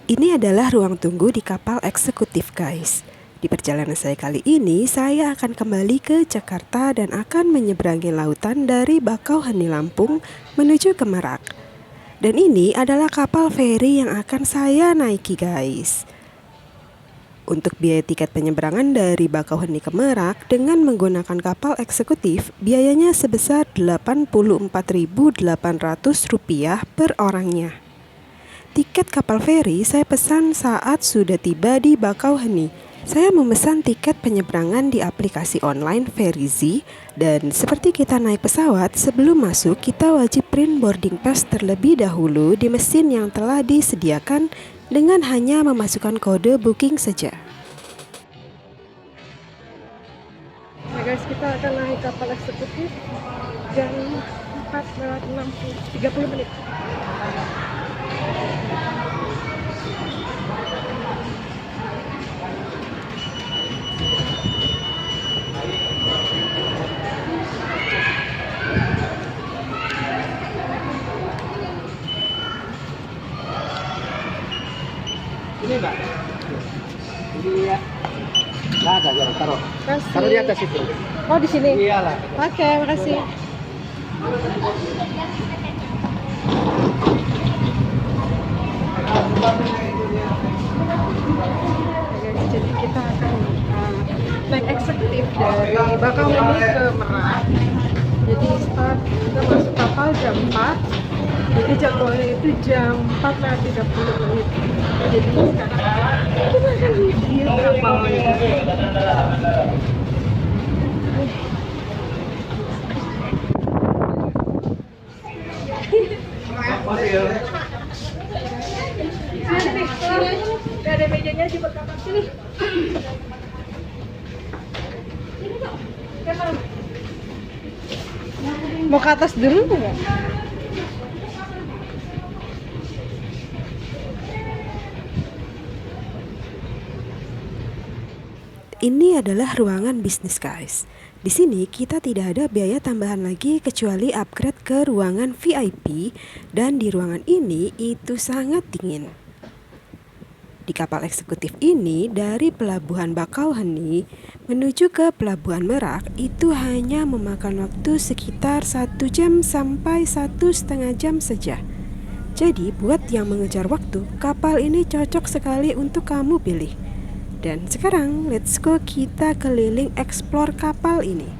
Ini adalah ruang tunggu di kapal eksekutif, guys. Di perjalanan saya kali ini, saya akan kembali ke Jakarta dan akan menyeberangi lautan dari Bakauheni, Lampung menuju ke Merak. Dan ini adalah kapal feri yang akan saya naiki, guys. Untuk biaya tiket penyebrangan dari Bakauheni ke Merak dengan menggunakan kapal eksekutif, biayanya sebesar Rp84.800 per orangnya. Tiket kapal feri saya pesan saat sudah tiba di Bakauheni. Saya memesan tiket penyebrangan di aplikasi online Edisi, dan seperti kita naik pesawat, sebelum masuk kita wajib print boarding pass terlebih dahulu di mesin yang telah disediakan dengan hanya memasukkan kode booking saja. Nah guys, kita akan naik kapal eksekutif jam 4:30 menit. Ini Mbak, ini ya, nggak ada, ya taruh di atas itu. Oh, di sini? Iyalah. Oke, makasih. Jadi kita akan naik eksekutif dari Bakauheni ke Merak. Jadi start kita masuk kapal jam 4. Jadi jadwalnya itu jam 4:30 menit. Jadi sekarang kita akan review kapalnya. Sini nih, nggak ada mejanya di kapal sini. Mau ke atas dulu nggak? Ini adalah ruangan bisnis, guys. Di sini kita tidak ada biaya tambahan lagi kecuali upgrade ke ruangan VIP, dan di ruangan ini itu sangat dingin. Di kapal eksekutif ini dari pelabuhan Bakauheni menuju ke pelabuhan Merak itu hanya memakan waktu sekitar 1 jam sampai 1,5 jam saja. Jadi buat yang mengejar waktu, kapal ini cocok sekali untuk kamu pilih. Dan sekarang let's go kita keliling explore kapal ini.